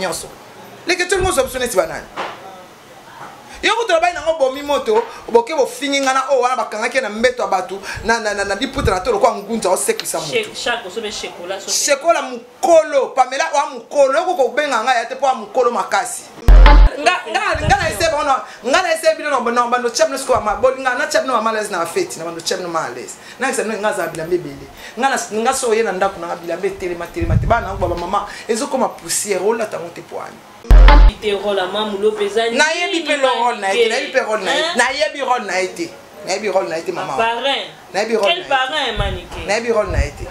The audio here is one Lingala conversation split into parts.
nyonso leke tout mo optionné si banani yo ko to ba ina ngo bomi moto boke bo fingi ngana o wana bakanga ke na mbeto abatu na diputa na tolo kwa ngunza o sekisa moto chaque so be shekola mukolo pamela wa mukolo ko benga nga ya te po mukolo makasi ngana ese bono ngana ese bino no bando chapno sko ma bolinga na chapno ma malaise na fete na bando chapno malaise na kisa no ngaza bila mbebele ngana so yena ndako na bila mbetele matele bana ngo baba mama ezoko ma poussière ola tango te poani na yebi pe le rôle na été na yebi rôle na yebi rôle na été na yebi rôle na été maman parrain na yebi rôle quel parrain maniqué na yebi rôle na été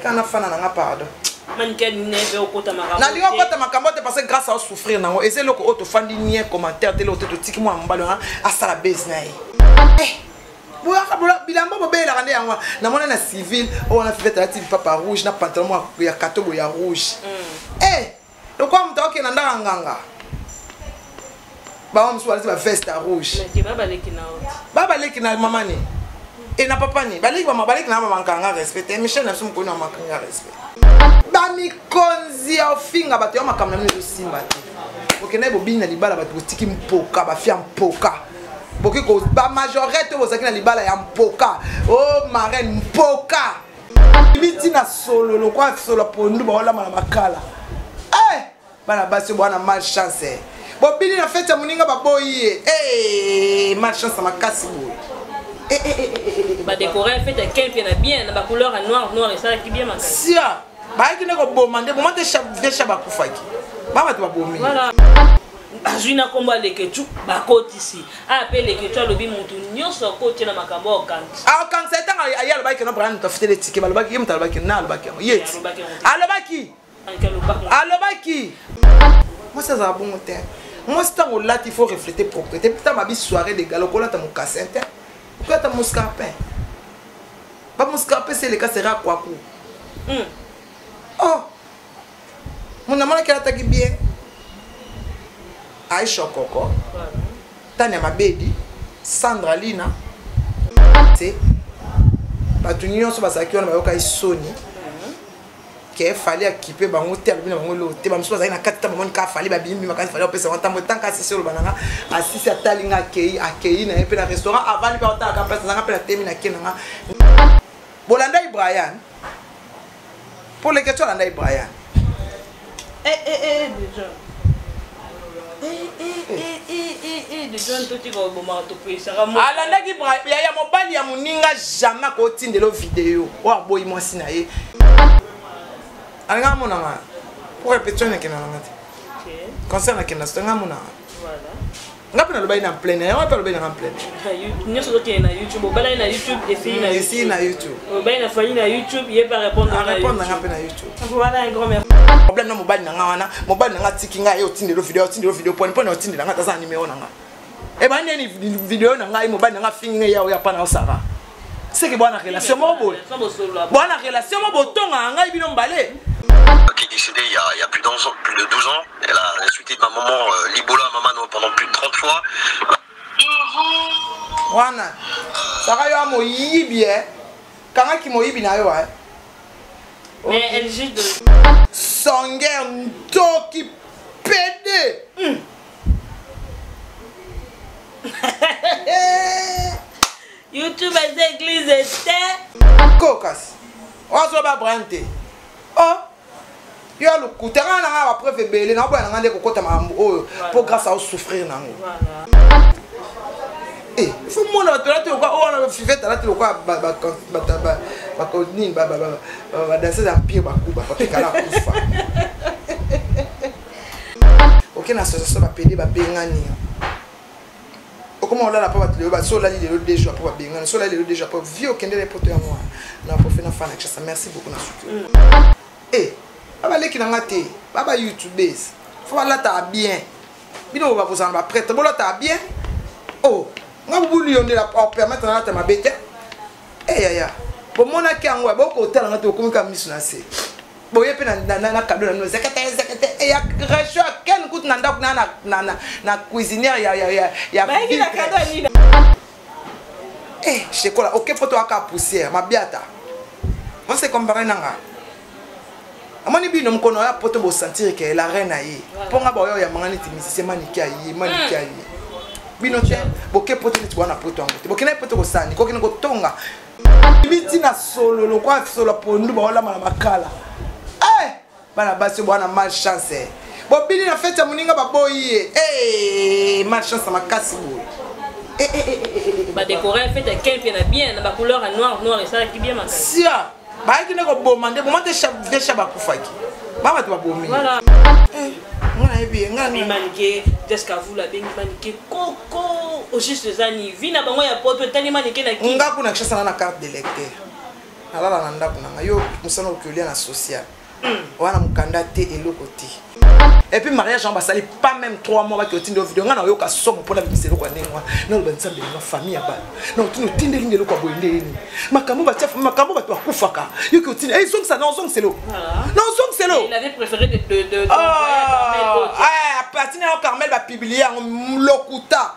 kana fana na nga pardon maniqué neve okota makambo na lingo okota makambo te parce que grâce à souffrir nango et c'est loko auto fandi nie commentaire te loto tiki mo mbalo na asala base na ye bilambo bobela kande yango na mona na civil on a fait la petite papa rouge na pantalon ya katobo ya rouge donc comme toi qui n'en a nganga ba on soit la veste rouge baba leki na mama ni et na papa ni baleki ba mabaleki na mama nganga respecter Michel na sumu ko na makanga respect ba mi konzi ya ofinga bato ya makamna ni simba te okene bobini na libala bato tiki mpoka ba fia mpoka boki ko ba majorité bozaki na libala ya mpoka oh marraine mpoka biti na solo lo kwa solo pondu ba wala mala makala bana basi bwana malchance bobili na fete muninga baboyi malchance makasi boy ba décorer fete quelqu'un na bien na ba couleur noir et ça qui bien makasi sia ba ki ne ko bomande bomande chef ba kufaki ba bato ba bomi voilà azwina komba leketu ba koti ici appelle leketu alobi mutu nyonso koti na makambo okanti kanti etanga ayalo ba ki no brand to fete le ticket ba lobaki yemta lobaki na lobaki yeti alobaki moi ça va bon temps moi c'est tant là il faut refléter propreté putain ma vie soirée de galo kola ta mokassin te pourquoi ta muscarpin pas muscarpin c'est le cas sera quoi coup oh mon amana kala ta bien Aisha Koko Tania Mabedi Sandra Lina c'est batu nyonso basaki wana bayoka isoni qu'il fallait équiper bango tel bino bango lo te ba mso za ina katita bango ka fallait ba bimbi makasi fallait opesa ntambo tanka sisi lo bananga asisi atalinga akei na epe na restaurant avant ni pa otaka pesa zanga pe na temi na kenanga bolanda Ibrahim pour les questions landa Ibrahim déjà de John Toti ko boma to pesa ramo alanda ki Ibrahim ya mobali ya muninga jamais ko tindelo vidéo wa boyi mwasi na ye anga mona nga pour répéter na kena ngati concerne na kena stanga mona voilà ngapi na lobai na plein ya ngapi lobai na plein nyoso doki na YouTube bala na YouTube et fi na YouTube bala na fani na YouTube ye pas répondre na ngapi na YouTube voilà un grand merci problème na mobali na nga wana mobali na nga tiki nga yo tindelo video poni otindela nga taza numéro na nga e ba nini video na nga mobali na nga finge ya ya pana osara c'est que bonne relation mo bo bonne relation mo botonga nga ibino mbale qui est décédée il y a plus de 12 ans. Elle a suivi ma maman Libola maman pendant plus de 30 fois. Wana. Saka yo amo yibi Kanga ki mo yibi na yo mais elle juste de Songer ntoki pede. YouTube est église était Kokas. Ozo ba brante. Oh. Yo le kutera na nga ba preuve belé na bo na ngande ko kota mambo oyo pour grâce à souffrir nango. voilà faut mon la tu quoi on a fait là tu quoi ba ko ni ba danser dans pied ba kuba pa kala kufa. OK na association ba pédé ba bengani. Comment on l'a pas battu ba so la li le déjà pour ba bengani so la li le déjà pour vieux kende les potes moi. Na pour faire na fan ça merci beaucoup na soutien. Baba leki na ngate baba YouTubers faut la ta bien bino ba posa ba prête bo la ta bien oh nga bulu yonde la permettre na ta mabete ya bo mona ki angwa bo ko tala ngate ko mika misu na se bo yepe na cadeau na zakete ya rasho ken kut na ndako na cuisinière ya ba ki na cadeau ni chekola OK photo aka poussière ma biata on se comparer nanga amoni bino mkono ya poto bo sentir que la reine aye ponga ba yo ya mangani ti musicien maniki aye maniki aye bino te boke poto ni twana poto angote boke na poto ko sani ko kina ko tonga biti na solo lo kwa solo pondu ba wala mala makala bana basi bwana malchance bo bili na fete muninga ba boye malchance makasi boye ba décorer fête quel bien bien ba couleur noir et ça qui bien makasi sia ba ki ne ko bomande bomande chef ba kufaki ba to ba bomi voilà ngana ebi ngana manike jusqu'à vous la bengi manike coco au juste zani vina bango ya poto tani manike na ki nga kuna kishasa na carte d'électeur alala na ndako na yo musana okulia na social wana mukanda te eloko te et puis mariage en basali pas même 3 mois ba ki otinde video nga na yo ka somo pona bimiselo kwa nengwa na lo banzambe na famille ba na otinde otinde linge lo kwa boyende ni makambo ba chef makambo ba to akufaka yo ki otinde song ça non song c'est lo non song c'est lo il avait préféré de à partir de Carmel va publier en lokuta.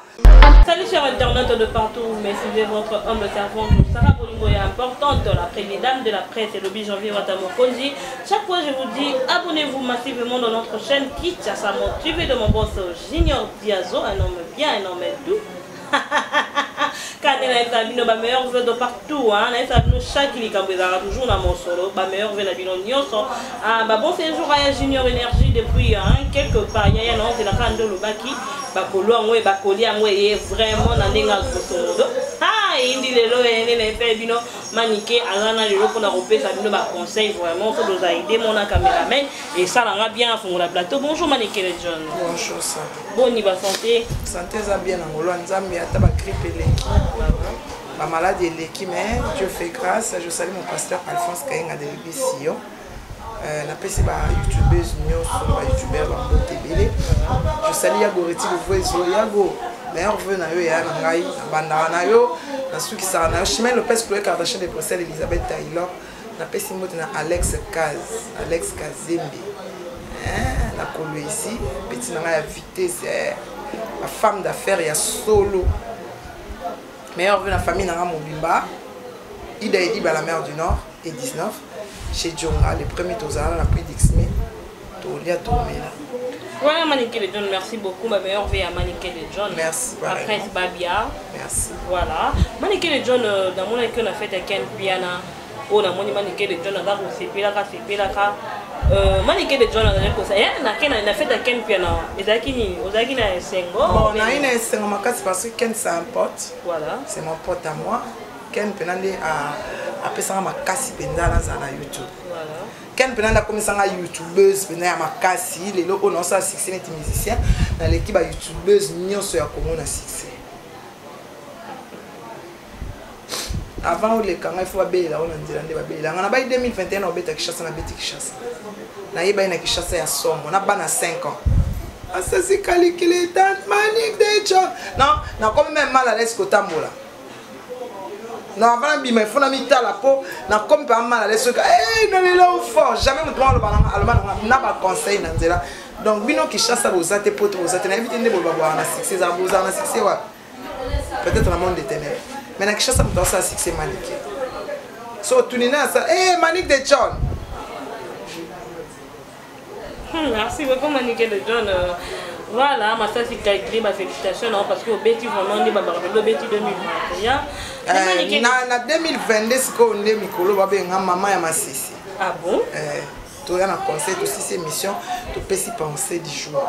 Salut chers internautes de partout, merci de votre humble servante Sarah Bolingo est importante, la première dame de la presse et le janvier Watamokonji. Chaque fois je vous dis, abonnez-vous massivement dans notre chaîne Kinshasa motivé de mon boss Junior Diazo, un homme bien, un homme doux. Quand on a été nos meilleurs vœux de partout, on a été chaque toujours dans mon solo, meilleurs vœux à bon séjour à Junior Énergie depuis quelque part. Il y a un an, c'est la fin de l'Obaki. Bakolo angwe bakoli angwe vraiment na ndenga kosodo indi lelo ene pe bino manike alana lelo pona kopesa bino ba conseil vraiment faut nous aider mon caméraman et ça langa bien fond la plateau. Bonjour Manique le John. Bonjour ça. Bon niveau santé. Santé ça bien ngolo nzambe ata ba grippe les. Ba maladie les mais Dieu fait grâce. Je salue mon pasteur Alphonse Kayenga de Libisio. Na pesi ba youtubeuse nyonso ba youtubeur ba mbotebele je salue ya goreti bovezo yago meilleur vœu na yo ya ngai banda na yo na suki sa na Chimène Lopez Chloé Kardashian de Bruxelles Elisabeth Taylor na pesi mbote na Alex Kazembe na kolo ici petit na ya vitesse la femme d'affaires ya solo meilleur vœu na famille na Mobimba Ida Edi ba la mer du Nord et 19 chez Djonga, le premier Tozara, la pluie d'Ixme, Tolia Tomela. Voilà Manique le John, merci beaucoup. Ma meilleure vie à Manique le John. Merci. Après Babia. Merci. Voilà. Manique le John, dans mon école, on a fait un piano. On a mon Manique le John, on a fait un Manique le John, on a fait un piano. Et ça qui ni, on a qui n'a un single. Bon, on a un single parce que Ken c'est un pote. Voilà. C'est mon pote à moi. Ken Penande a pesanga makasi penza na YouTube. Voilà. Ken Penande a commencé à youtubeuse penza makasi lelo on a ça succès net musicien dans l'équipe à youtubeuse nyonso ya Congo na succès. Avant le kanga il faut abela on ndira ndeba bela ngana ba 2021 on beta Kinshasa na beta Kinshasa. Na yeba ina Kinshasa ya somo na bana 5 ans. Ah ça c'est calculé tant Manique de John. Non, na comme même mal à l'aise ko tambola. Non, avant de me faire la mitad la peau, n'a comme pas mal à l'aise. Non, il est là au fort. Jamais me trouve le n'a pas conseil. Donc, bino qui chasse à vos athées, potes, vos athées, évitez de vous avoir un succès, à vous avoir un succès. Peut-être dans le monde des ténèbres. Mais n'a qui chasse à vous avoir un succès Manique. So, tu n'es pas ça. Manique de John. Merci beaucoup Manique de John. Voilà, ma ça c'est calculé, ma félicitation parce que au Betty vraiment on est au Betty 2021. Na 2022 c'est qu'on est mikolo ba benga maman ya masisi. Ah bon? Tu as un conseil aussi ces missions, tu peux s'y penser du jour.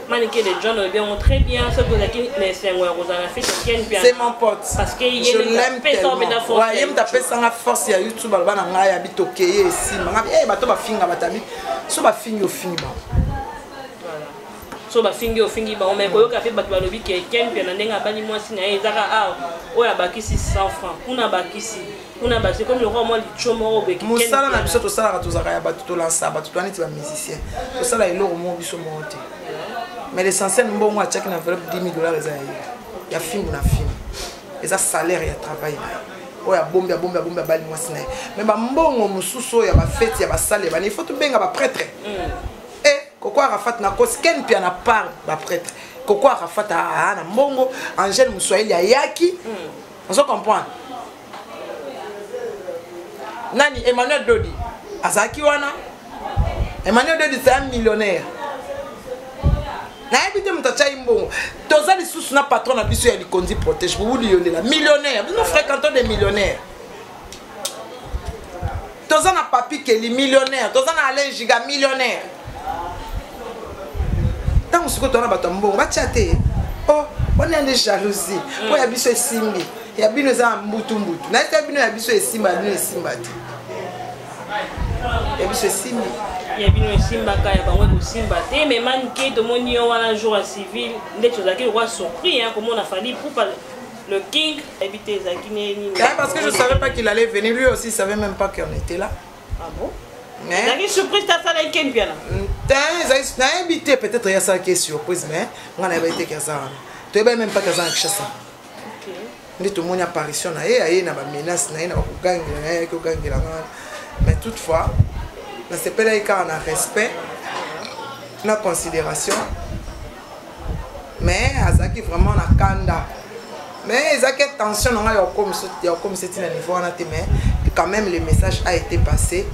Manique de John bien très bien ce que qui mais c'est moi Rosanna fait bien. C'est mon pote. Parce que je l'aime tellement. Ouais, il me taper sans la force ya YouTube ba na ngai habite okeye ici. Manga bato ba finga batabi. So ba fingi ofingi ba. So ba fingi ofingi ba on me koyoka pe bato balobi ke ken pe na ndenga bali mwasi na ezaka oya bakisi 100 francs kuna bakisi kuna basi comme le roi moi lichomo obeki musala na biso to sala to zaka ya bato to lancer bato to aniti ba musicien to sala eloko mo biso monte mais l'essentiel mbongo a check na enveloppe $10,000 eza ya film na film eza salaire ya travail oya bombe bali mwasi na mais ba mbongo mususu ya ba fête ya ba sale ba il faut to benga ba prêtre Koko Arafat na kosken pia na part ba prêtre. Koko Arafat na mbongo Angèle Moussoaili ayaki. On se comprend. Nani Emmanuel Dodi. Azaki wana. Emmanuel de c'est un millionnaire. Na ebite mutacha imbongo. Toza li sous na patron na biso ya Likondi protège pour vous lionela. Millionnaire. Nous fréquentons des millionnaires. Toza na papi Kelly millionnaire. Toza na Alain Giga millionnaire. Tant on se retrouve na bato mbongo ba chaté. Oh, on est en jalousie. Oh ya biso esimbi. Ya bino za mbutu mbutu. Na ete bino ya biso esimba bino esimba ti. Ya biso esimbi. Ya bino esimba ka ya bango kosimba te mais manqué de mon yo wana jour civil ndé tozaki roi surpris hein comment on a fallu pour le king éviter Zakine. Parce que je savais pas qu'il allait venir, lui aussi il savait même pas qu'on était là. Ah bon? Mais Zaki surprise ta ça là ken bien là. T'as invité peut-être il y a ça qui est surprise mais on a invité que ça. Tu es même pas que ça ça. OK. Ndé tout le monde apparition na ye na ba menace na ye na ba kugangela ko gangela mais toutefois dans ce pays là on a respect na considération mais azaki vraiment na kanda mais ezaki tension na yo comme c'était na niveau na te mais quand même le message a été passé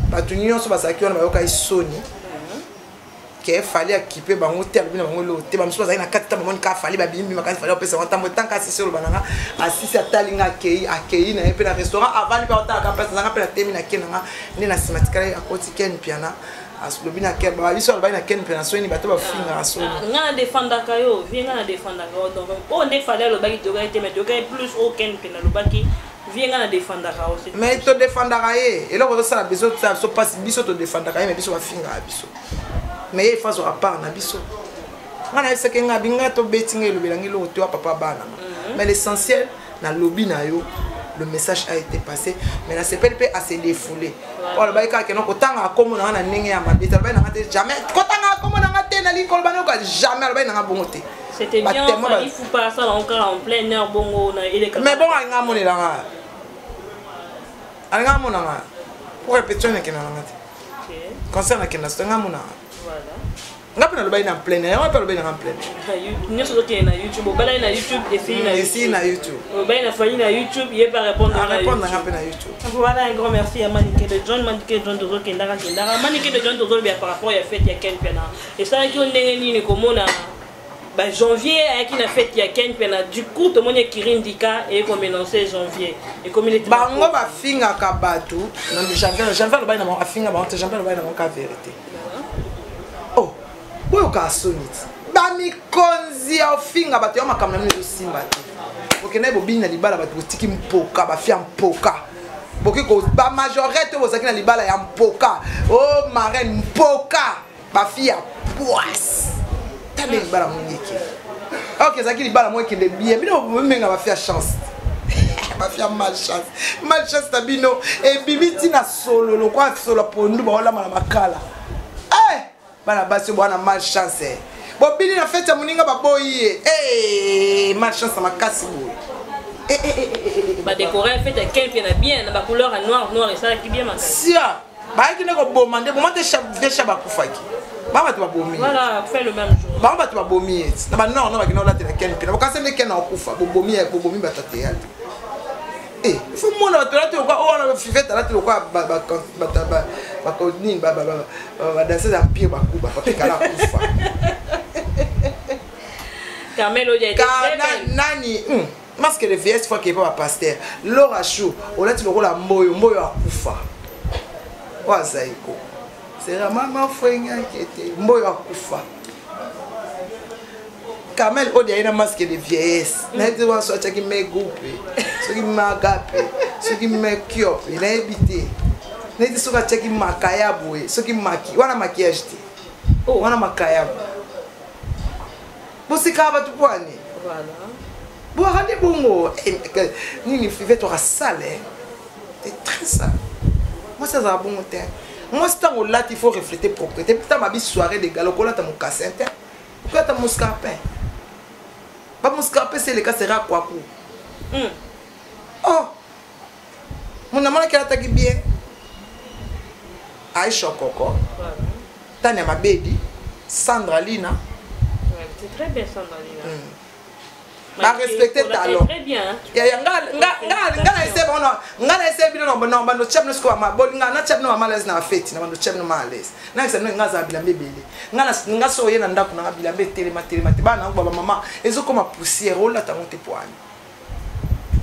batu nyonso bazaki wana bayoka isoni qu'il fallait équiper bango tel bino bango loté ba mso bazaki na kati ta mamoni ka fallait ba bimbi makasi fallait opesa wanta motan ka sisi lo bananga asisi atalinga akei na pe na restaurant avant pa ota ka pesa nga pe na temi na kenanga ni na simatikala akoti ken piana aslobi na ke ba biso ba na ken piana so ni bato ba finga aso nga na défendre kayo vinga na défendre kayo donc on ne fallait le baki to ga été mais to ga plus aucun piana le baki vinga na défendre kayo mais to défendre kaye et là on ça besoin ça so passe biso to défendre kaye mais biso ba finga biso mais il faut se rapport na biso ngana ese ke ngabi ngato betinga lo belangi lo to papa bana mais l'essentiel na lobby na yo le message a été passé mais na CPLP a se défoulé oh le baika ke no kotanga komo na na ndenge ya mabita ba na ngate jamais kotanga komo na ngate na likolo ba no ka jamais ba na ngabongote c'était bien il faut pas ça encore en plein air bongo na ile mais bon nga moni la nga nga mona nga pour répéter na ke na ngate OK concernant ke na nga mona voilà. On a pas le bain en plein air, on a pas le bain en plein air. Nous sommes na YouTube, on va na YouTube et na YouTube. On va na famille na YouTube, il va répondre na YouTube. Voilà un grand merci à Maniké de John Dozo Kendara Kendara. Maniké de John Dozo bien par rapport à la fête il y a Ken Pena. Et ça qui on est ni comme on a janvier avec une fête il y a Ken Pena. Du coup tout le monde est Kirindika et comme annoncé janvier. Et comme il est bango ba finga ka batu, non janvier le bain na mo finga ba janvier le bain na mo ka vérité. Boyo ka sonit ba mi konzi ya ofinga bato ya makambo na mino simba te okene bo bina libala bato botiki mpoka ba fia mpoka boki ko ba majorité bozaki na libala ya mpoka oh marraine mpoka ba fia poisse tane libala monyeki ok zaki libala moyeki de bien bino menga ba fia chance ba fia malchance tabino e bibiti na solo lo kwa solo pondu ba wala makala bana basi bwana malchance bobili na fête ya muninga baboyi malchance makasi boy ba décorer fête ya quel bien bien na ba couleur noir et ça qui bien makasi sia ba ki ne ko bomande bomande chab ba kufaki ba ba to bomi voilà fait le même jour ba to bomi na ba non ba ki no la te ken pina ba ka se ken na kufa bomi ba tate ya il faut mon attelate quoi on a fait attelate quoi ba kodini ba danser en pied ba kuba pa kala kufa Carmelo dia nani masque de vieille fois qui pas pasteur Laura Chou on a tu le la mboyo akufa wazaiko c'est la maman fwenga qui était mboyo akufa Carmel Odia ina masque de vieillesse na dit wa so chaki me groupe so ki magape so ki me kiop ina ebité na dit so ka chaki makaya boy so ki maki wana maquillage te wana makaya bosika ba tu pwani voilà bo hande bongo nini fivet to sale c'est très sale moi ça va bon terre moi c'est tant là il faut refléter propreté putain ma bi soirée de galo ko là ta mon cassette pourquoi ta mon scarpin pas mon scarpin c'est le cas sera quoi pour oh mon amana qui attaque bien Aïcha Coco Tania Mabedi Sandra Lina c'est très bien Sandra Lina ba respecter talent très bien ya nga essaie nga essaie bino non bando chapno sko ma bolinga na chapno malaise na fête na bando chapno malaise na essaie nga za bilambe bele nga so yena ndako na bilambe telema bana baba mama ezokoma poussière ola ta monte poani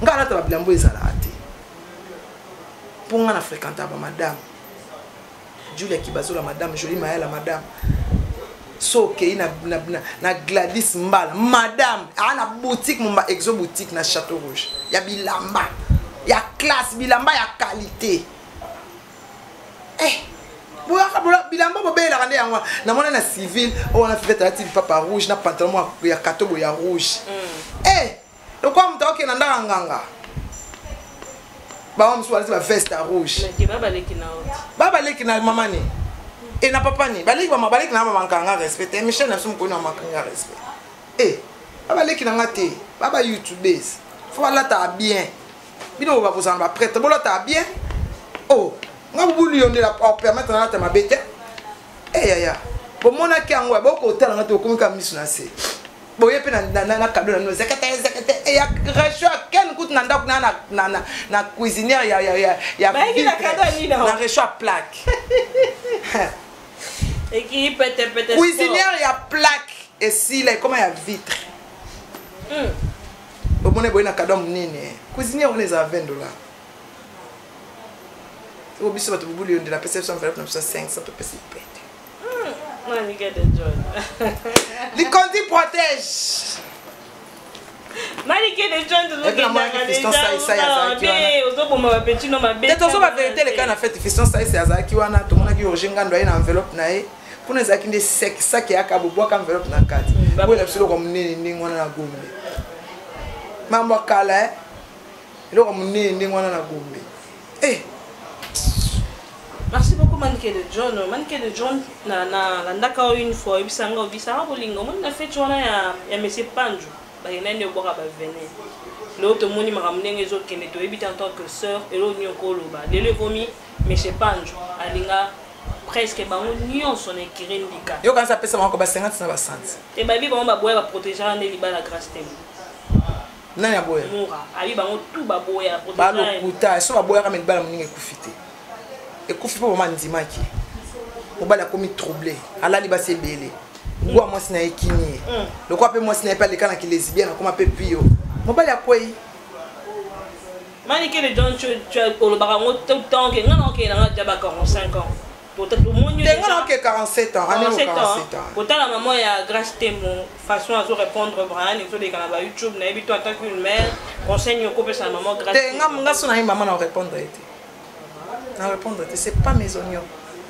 nga la ta bilambo ezala ate pour nga na fréquenter ba madame Julia Kibazola madame Jolie Maëla madame so okay na Gladys Mbala madame ana boutique mon exo boutique na Château Rouge ya bilamba ya classe bilamba ya qualité bilamba bobela kande yango na mona na civil on a fait la petite papa rouge na pantalon ya katobo ya rouge le quoi mta okay na ndanga nganga ba on soit la veste rouge baba leki na mama ni et na papa ni baleki ba mabaleki na mama kanga respecter Michel na sumu ko na makanga respect baba leki na ngate baba youtubers faut la ta bien bino ba posana ba prêtre bo la ta bien nga bulu yonde la permettre na ta mabete ya bo mona ki angwa bo ko tala ngate ko mika misu na se bo yepe na cadeau na zakata ya recho ken kut na ndako na cuisinière ya na recho à plaque et qui peut-être cuisinière ya plaque et si là comme ya vitre bo mona bo na cadeau munene cuisinière on les a $20 au biso bato bubuli yonde la perception enveloppe na 500 to pesi pete Manique de John li conti protège Manique de John et puis moi qui fiston ça ya zaki wana ozoboma ba petit no mabe teto ba vérité le cas na fait fiston ça ya zaki wana to mona ki orjenga ndo na enveloppe na ye kuna zaki nde sec sac ya kabubwa ka enveloppe na kati bo la silo comme nini ngwana na gombe mambo kala lo comme nini ngwana na gombe Merci beaucoup Manique de John. Manique de John na ndaka une fois bisanga bisanga bolingo mon na fait wana ya monsieur Panju ba yenende oboka ba venir l'autre moni makamnenge zo kende to ebita en tant que sœur et l'autre nyoko loba de le vomi monsieur Panju alinga presque ba union son ekirindika yo quand ça pesa mako ba 50 na ba 100 et ba bi ba boya ba protéger ande libala grâce tem nani ya boya mura abi ba tout ba boya protéger ba lokuta so ba boya ka libala muninge kufite et kufi po mama ndimaki mobala komi troublé alali basi ebele ngwa mwasi na ekini lokwa pe mwasi na epa lekana ki lesbienne koma pe pio mobala kwei Manique de John tu au le barango tout temps que ngana ke na ngata 45 ans peut-être au moins ngana ke 47 ans année 47 ans peut-être la maman ya grâce témoin façon à répondre Brian et sur les canaux YouTube na ebito en tant qu'une mère enseigne ko pe sa maman grâce nga sona maman na répondre été na répondre c'est pas mes oignons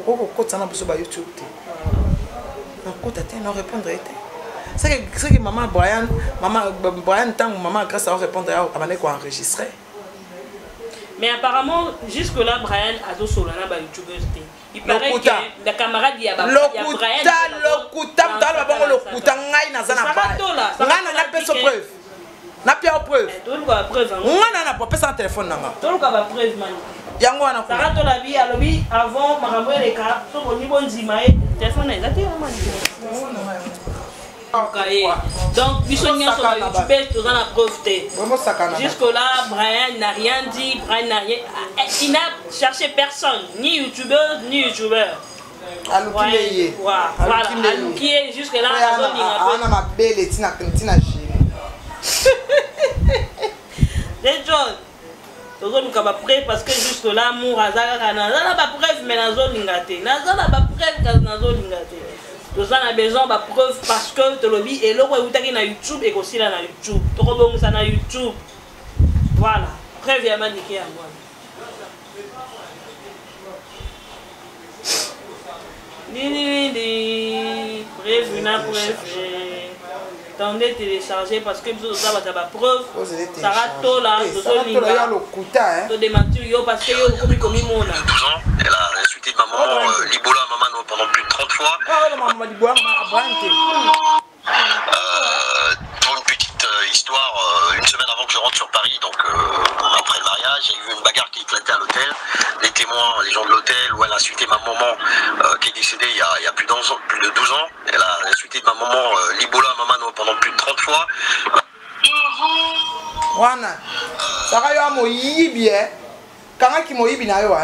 pourquoi ko tsana buso ba YouTube te na ko tata na répondre été c'est que maman Brian tant maman grâce à répondre à mané ko enregistrer mais apparemment jusque là Brian a do solo na ba YouTubers te il paraît que la camarade ya Brian lokuta mtalo bango lokuta ngai na zana ba ngana na peso preuve na pia preuve toluka preuve ngana na pesa téléphone nanga toluka ba preuve man yango wana ko sarato la vie alobi avant makambo eleka so boni bonzima e téléphone ezate vraiment donc biso nyonso ba youtubeur toza na preuve te jusque là Brian n'a rien dit Brian n'a rien il n'a cherché personne ni youtubeur ni youtubeur alukile voilà alukile jusque là ana mabele tina jini les John tozolinga ba preuve parce que jusque là amour azaka na ba preuve mais nazolinga te nazana ba preuve kasi nazolinga te tozana besoin ba preuve parce que tolobi eloko eutaki na YouTube et kosila na YouTube tokobongisa na YouTube voilà preuve ya Manique ya mwana nini preuve na preuve attendez télécharger parce que vous avez la preuve ça rate là to démentir yo parce que yo comme mona 12 ans elle a insulté maman Libola maman pendant plus de 30 fois pour une petite histoire une semaine avant que je rentre sur Paris donc après le mariage il y a eu une bagarre qui éclatait à l'hôtel les témoins les gens de l'hôtel où elle a insulté ma maman qui est décédée il y a plus de 12 ans elle a insulté ma maman Libola maman pendant plus de 30 fois wana saka yo moyibi kanga ki moyibi na yo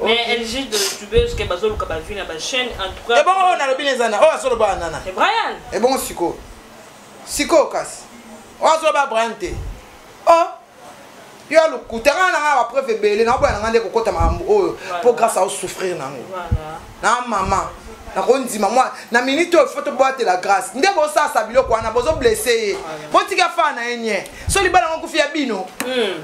mais elle juste de youtubeuse que bazolo ka ba vina ba chaîne en tout cas et bon on a le binezana oh asolo ba nana c'est Brian et bon siko kasi oh asolo ba Brian te oh yo le kutanga na ba preuve belé na ba na ngande ko kota ma pour grâce à souffrir nango voilà na maman na kondima moi na minute il faut te boire la grâce ndé bo sa biloko wana bozo blessé botika fa na enye so libala ngo kufia bino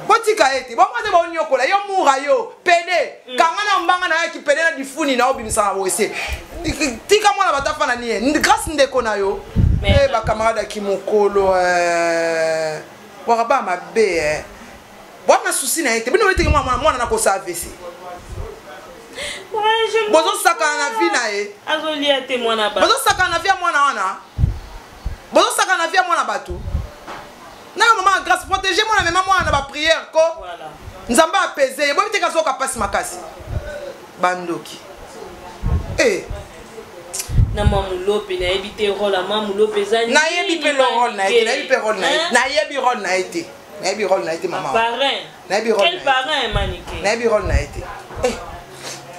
botika ete bo mwaze ba onyokola yo mura yo pede kanga na mbanga na ki pede na difuni na obimisa na boese tika mwana batafa na nie grâce ndeko na yo ba camarade ki mokolo wakaba mabe bwana souci na ete bino weteke mwana na ko sa AVC bozo saka na vie na e azolia te mwana ba bozo saka na vie mwana wana bozo saka na vie mwana batu na maman grâce protéger mwana même mwana ba prière ko voilà nzamba apaiser bo biteka zo ka passe makasi bandoki na mamulope na ebite rôle mamulope zani na yebi pe rôle na été na yebi pe rôle na été na yebi rôle na été na yebi rôle na été maman parrain na yebi rôle quel parrain maniqué na yebi rôle na été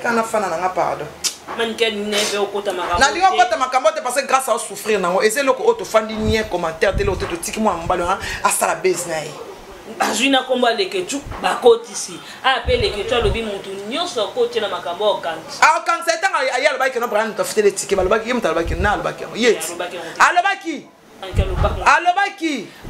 kana fana na nga pardon maniqué neve okota makambo na lingo kota makambo te parce que grâce à souffrir nango et c'est loko auto fandi nie commentaire te l'auto to tiki moi mbalo a sala base na ye azwina komba leketu bakotisi apele leketu alobi mutu nyonso akoti na makambo okanti quand c'est temps ya alobaki no brand to fitele tiki balobaki yem talobaki na alobaki yet alobaki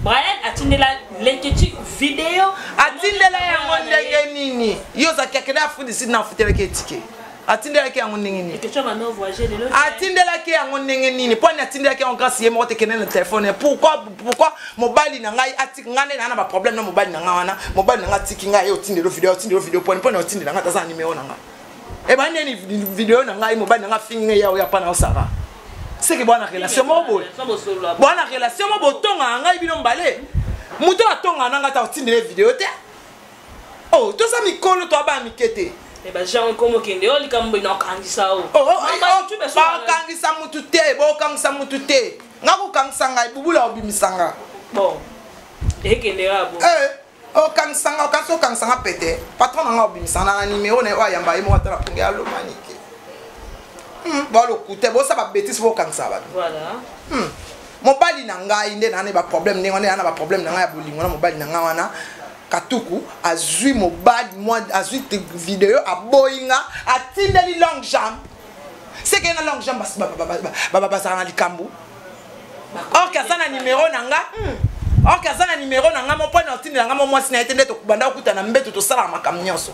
Brian atindela leketu video atindela yango ndenge nini yo za kekena fudi si na fitele ke tiki atindela ke yango ndenge nini leketu ba no voyager de l'autre atindela ke yango ndenge nini poni atindela ke en grâce ye mo te kenena le téléphone pourquoi mobali na ngai atiki ngane na ba problème na mobali na ngawana mobali na ngatiki ngai otindela video poni otindela ngata za numéro na ngai e ba nini video na ngai mobali na nga fingi ya ya pana osara c'est que bona relation mo boy bona relation mo botonga ngai bino mbale muto atonga na ngata otindela video te oh to sa mikolo to aba mikete e ba jean comme kende oli kambo ina kangisa o ba kangisa mutu te bo kangisa mutu te ngako kangisa ngai bubula obimisanga bon e kende rabo o kangsanga kanso kangsanga pete patron nga obimisanga na numéro na o yamba imo atala pungi alo manike ba lo kute bo sa ba bêtise bo kangisa ba voilà mobali na ngai nde na ne ba problème ndenge na ba problème na ngai ya bolingo na mobali na ngai wana katuku azui mobali moi azui vidéo aboyinga atindeli long jambe c'est que na long jambe baba ça na likambu or kasana numéro nanga or kasana numéro nanga mo point atindela nanga mo mwasi na etende to kubanda okuta na mbeto to sala makamnyoso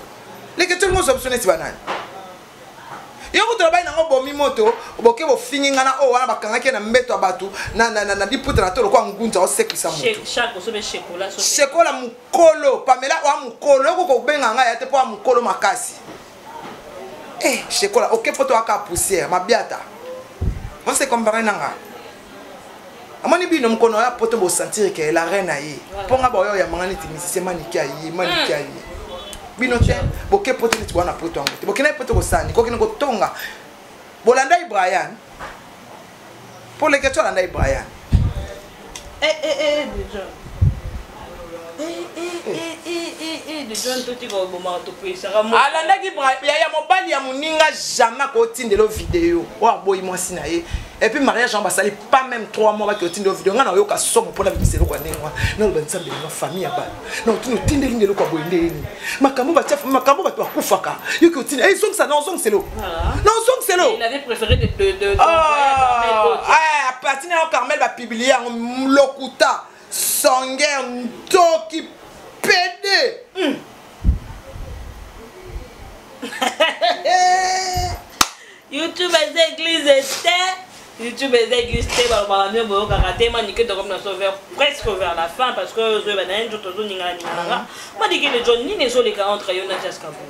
leke tout le monde optionné si banane yo ko travailler nango bomi moto boke bo finginga na o wana bakangaki na mbeto abatu na diputa na tolo kwa ngunza o sekisa moto chaque osobe chekola chekola mukolo pamela wa mukolo ko benga nga ya te po mukolo makasi chekola ok poto aka poussière mabiata on se comparer nanga amani bino mkono ya poto bo sentir que la reine ayi ponga ba yo ya mangani timisise maniki ayi bino te boke poto ni twana poto ngo te bokina poto ko sani ko kina ko tonga bolanda Brian pour les questions landa Brian déjà de John toti ko boma to pesa ramo alanda ki ya mobali ya muninga jamais ko tindelo vidéo wa boyi mwasi na ye et puis mariage en basali pas même 3 mois ba ko tindelo vidéo ngana yo ka somo pona biselo kwa nengwa na lo banza mbele na famille ya ba na tinu tindeli ngelo kwa boyendeni makambo ba chef makambo ba to akufaka yo ko tindelo eh song ça non song c'est lo non song c'est lo il avait préféré de à partir de Carmel va publier en lokuta Sanger Ntoki PD. YouTube est église YouTube est église bah mieux bon karaté manique de comme na sauver presque vers la fin parce que je vais dans d'autres zones ninga moi dit que les gens ni les les entre yo na Jessica Vu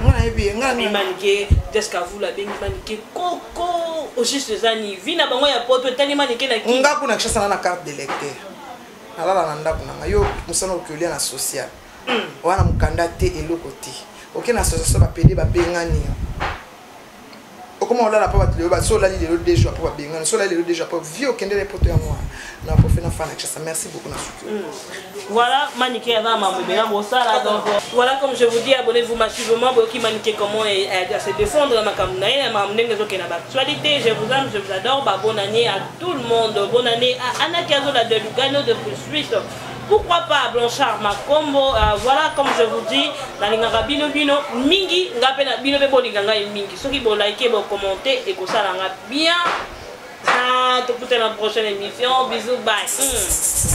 ngana ebi ngana manique Jessica Vu la bengi manique coco au juste zani vina bango ya poto tani manique na ki nga kuna kishasa na carte d'électeur alala na ndako na yo musano okulia na social wana mukanda te eloko te oke na association ba PD ba bengani Comment on l'a pas battu le so là il est déjà pour bien so là il est déjà pour vie au kende les potes à moi na pour faire fan ça merci beaucoup na voilà maniqué avant ma bébé bon ça là donc voilà comme je vous dis abonnez-vous massivement pour qui maniqué comment à se défendre ma campagne m'a amené que na actualité je vous aime je vous adore bonne année à tout le monde bonne année à Anna Kazola de Lugano de Suisse. Pourquoi pas Blanchard Makombo voilà comme je vous dis dans les bino bino mingi ngapena bino be bolinganga mingi ceux qui vont liker vont commenter et que ça la bien tout pour la prochaine émission bisous bye